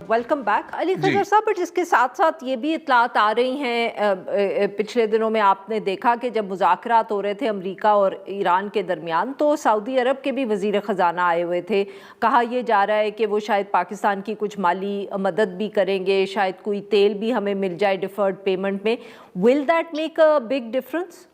Welcome back Ali जी। खजर साहब। But इसके साथ साथ ये भी इतलात आ रही हैं, पिछले दिनों में आपने देखा कि जब मुज़ाकरात हो रहे थे अमेरिका और ईरान के दरमियान, तो सऊदी अरब के भी वज़ीर ख़जाना आए हुए थे। कहा यह जा रहा है कि वो शायद पाकिस्तान की कुछ माली मदद भी करेंगे, शायद कोई तेल भी हमें मिल जाए डिफर्ड पेमेंट में। Will that make a big difference?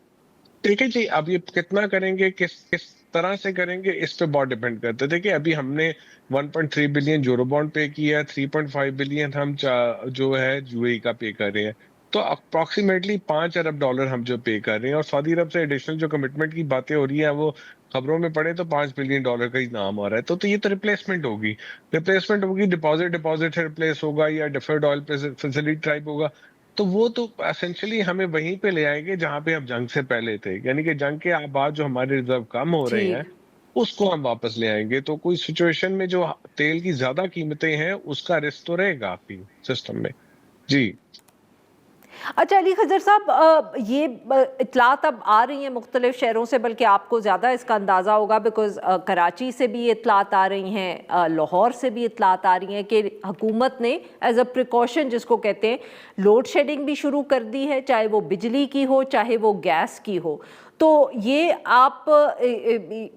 देखिए जी, अब ये कितना करेंगे, किस किस तरह से करेंगे, इस पे बहुत डिपेंड करता है। देखिए, अभी हमने 1.3 बिलियन यूरो बॉन्ड पे किया है, 3.5 बिलियन हम जो है यूएई का पे कर रहे हैं। तो अप्रोक्सीमेटली $5 अरब हम जो पे कर रहे हैं, और सऊदी अरब से एडिशनल जो कमिटमेंट की बातें हो रही हैं, वो खबरों में पड़े तो $5 बिलियन का ही नाम आ रहा है। तो ये तो रिप्लेसमेंट होगी, डिपॉजिट डिपॉजिट से रिप्लेस होगा, या डिफर्ड ऑयल फैसिलिटी टाइप होगा। तो वो तो एसेंशियली हमें वहीं पे ले आएंगे जहां पे हम जंग से पहले थे, यानी कि जंग के बाद जो हमारे रिजर्व कम हो रहे हैं, ठीक। उसको हम वापस ले आएंगे। तो कोई सिचुएशन में जो तेल की ज्यादा कीमतें हैं, उसका रिस्क तो रहेगा आपकी सिस्टम में। जी। अच्छा अली खजर साहब, ये इतलात अब आ रही हैं मुख्तलिफ शहरों से, बल्कि आपको ज़्यादा इसका अंदाज़ा होगा बिकॉज़ कराची से भी इतलात आ रही हैं, लाहौर से भी इतलात आ रही हैं कि हुकूमत ने एज अ प्रिकॉशन, जिसको कहते हैं, लोड शेडिंग भी शुरू कर दी है, चाहे वो बिजली की हो चाहे वो गैस की हो। तो ये आप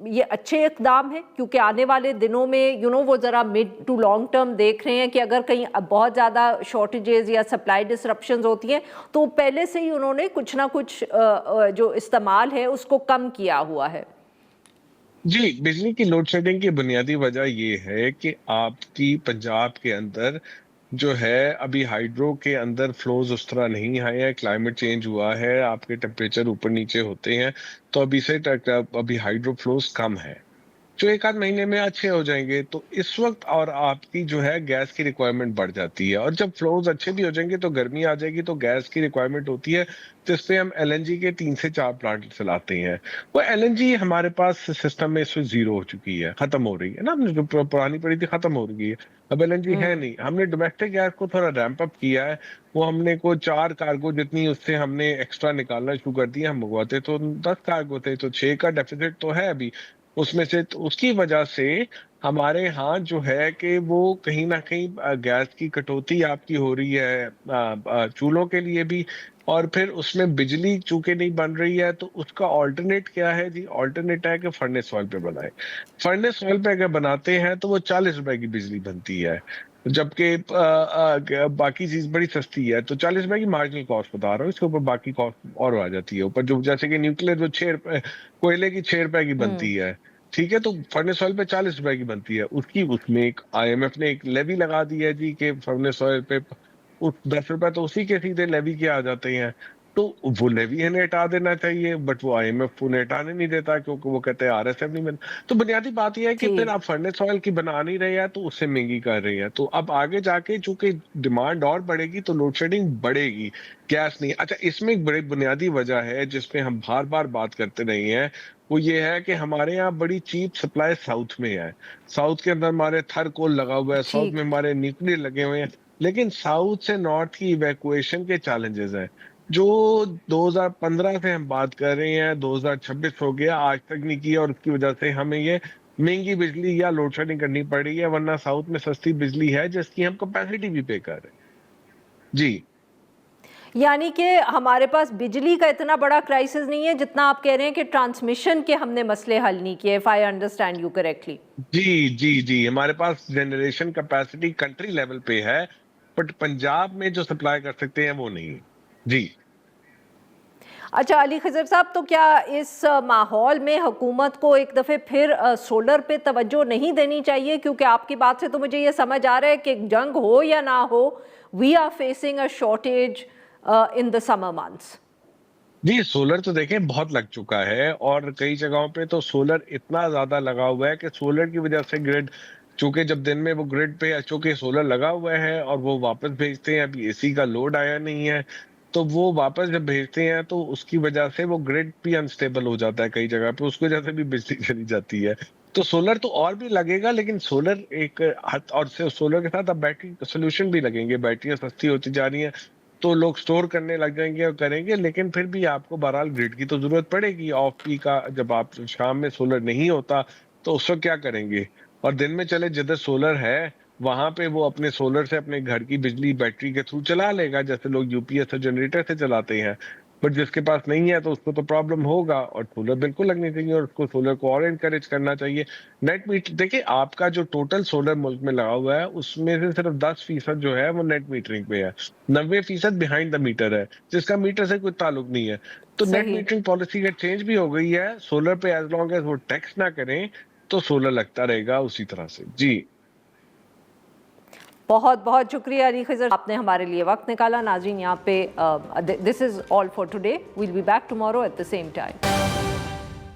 ये अच्छे इक़दाम हैं, क्योंकि आने वाले दिनों में वो ज़रा मिड टू लॉन्ग टर्म देख रहे हैं कि अगर कहीं बहुत ज़्यादा शॉर्टेजेस या सप्लाई डिसरप्शंस होती हैं, तो पहले से ही उन्होंने कुछ ना कुछ जो इस्तेमाल है उसको कम किया हुआ है। जी, बिजली की लोड शेडिंग की बुनियादी वजह ये है कि आपकी पंजाब के अंदर जो है, अभी हाइड्रो के अंदर फ्लोज उस तरह नहीं आए हैं, क्लाइमेट चेंज हुआ है, आपके टेम्परेचर ऊपर नीचे होते हैं। तो अभी हाइड्रो फ्लोज कम है, जो एक आध महीने में अच्छे हो जाएंगे। तो इस वक्त और आपकी जो है गैस की रिक्वायरमेंट बढ़ जाती है, और जब फ्लोज अच्छे भी हो जाएंगे तो गर्मी आ जाएगी, तो गैस की रिक्वायरमेंट होती है। तो इस पे हम एलएनजी के 3 से 4 प्लांट चलाते हैं। वो एलएनजी हमारे पास सिस्टम में इस वक्त जीरो हो चुकी है, खत्म हो रही है ना, हमने जो पुरानी पड़ी थी खत्म हो रही है। अब एलएनजी है नहीं। हमने डोमेस्टिक गैस को थोड़ा रैंप अप किया है। वो हमने को 4 कार्गो जितनी उससे हमने एक्स्ट्रा निकालना शुरू कर दिया। हम मंगवाते तो 10 कार्गो थे, तो 6 का डेफिसिट तो है अभी उसमें से। तो उसकी वजह से हमारे यहाँ जो है कि वो कहीं ना कहीं गैस की कटौती आपकी हो रही है, चूल्हों के लिए भी। और फिर उसमें बिजली चूंकि नहीं बन रही है, तो उसका ऑल्टरनेट क्या है जी? ऑल्टरनेट है कि फर्नेस ऑयल पे बनाए। फर्नेस ऑयल पे अगर बनाते हैं तो वो 40 रुपए की बिजली बनती है, जबकि बाकी चीज बड़ी सस्ती है। तो 40 रुपए की मार्जिनल कॉस्ट बता रहा हूँ, इसके ऊपर बाकी कॉस्ट और आ जाती है ऊपर। जो जैसे कि न्यूक्लियर जो 6 रुपए, कोयले की 6 रुपए की बनती है, ठीक है, तो फर्नेस ऑयल पे 40 रुपए की बनती है। उसमें एक आईएमएफ ने एक लेवी लगा दी है जी, कि फर्नेस ऑयल पे उस 10 रुपए तो उसी के सीधे लेवी के आ जाते हैं। तो वो लेवी इन्हें हटा देना चाहिए, बट वो आईएमएफ उन्हें हटाने नहीं देता, क्योंकि वो कहते हैं आरएसएफ नहीं बन। तो बुनियादी बात यह है कि फिर जी। आप फर्नेस ऑयल की बना नहीं रहे हैं, तो उससे महंगी कर रही है। तो अब आगे जाके चूंकि डिमांड और बढ़ेगी, तो लोड शेडिंग बढ़ेगी, गैस नहीं। अच्छा, इसमें एक बड़ी बुनियादी वजह है जिसपे हम बार बार बात करते रहे हैं। वो ये है कि हमारे यहाँ बड़ी चीप सप्लाई साउथ में है। साउथ के अंदर हमारे थर कोल लगा हुआ है, साउथ में ठीक। हमारे न्यूक्लियर लगे हुए हैं। लेकिन साउथ से नॉर्थ की इवैक्यूएशन के चैलेंजेस हैं, जो 2015 से हम बात कर रहे हैं, 2026 हो गया, आज तक नहीं किया। और उसकी वजह से हमें ये महंगी बिजली या लोड शेडिंग करनी पड़ रही है, वरना साउथ में सस्ती बिजली है जिसकी हम कैपेसिटी भी पे कर रहे हैं। जी। यानी कि हमारे पास बिजली का इतना बड़ा क्राइसिस नहीं है जितना आप कह रहे हैं कि ट्रांसमिशन के हमने मसले हल नहीं किए, if I understand you correctly. जी जी जी, हमारे पास जनरेशन कैपेसिटी कंट्री लेवल पे है, बट पंजाब में जो सप्लाई कर सकते हैं वो नहीं। जी। अच्छा अली खजर साहब, तो क्या इस माहौल में हुकूमत को एक दफ़े फिर सोलर पे तवज्जो नहीं देनी चाहिए? क्योंकि आपकी बात से तो मुझे ये समझ आ रहा है कि जंग हो या ना हो, we are facing a shortage in the summer months. जी, सोलर तो देखें बहुत लग चुका है, और कई जगहों पे तो सोलर इतना ज्यादा लगा हुआ है कि सोलर की वजह से ग्रिड, चूंकि जब दिन में वो ग्रिड पे चूंकि सोलर लगा हुआ है और वो वापस भेजते हैं, अभी एसी का लोड आया नहीं है, तो वो वापस जब भेजते हैं तो उसकी वजह से वो ग्रिड भी अनस्टेबल हो जाता है कई जगह पे, उसकी वजह से भी बिजली चली जाती है। तो सोलर तो और भी लगेगा, लेकिन सोलर एक हद, और से सोलर के साथ अब बैटरी सोल्यूशन भी लगेंगे। बैटरियां सस्ती होती जा रही हैं, तो लोग स्टोर करने लग जाएंगे और करेंगे। लेकिन फिर भी आपको बहरहाल ग्रिड की तो जरूरत पड़ेगी। ऑफ पीक का जब आप शाम में सोलर नहीं होता, तो उस वक्त क्या करेंगे? और दिन में चले जिधर सोलर है, वहां पे वो अपने सोलर से अपने घर की बिजली बैटरी के थ्रू चला लेगा, जैसे लोग यूपीएस और जनरेटर से चलाते हैं। बट जिसके पास नहीं है तो उसको तो प्रॉब्लम होगा, और सोलर बिल्कुल लगनी चाहिए, और उसको सोलर को और एनकरेज करना चाहिए। नेट मीटर देखिए, आपका जो टोटल सोलर मुल्क में लगा हुआ है उसमें से सिर्फ 10% जो है वो नेट मीटरिंग पे है, 90% बिहाइंड द मीटर है, जिसका मीटर से कोई ताल्लुक नहीं है। तो नेट सही। मीटरिंग पॉलिसी का चेंज भी हो गई है सोलर पे, एज लॉन्ग एज वो टैक्स ना करें तो सोलर लगता रहेगा उसी तरह से। जी बहुत बहुत शुक्रिया अली खिजर, आपने हमारे लिए वक्त निकाला। नाज़रीन, यहाँ पे this is all for today, we'll be back tomorrow at the same time.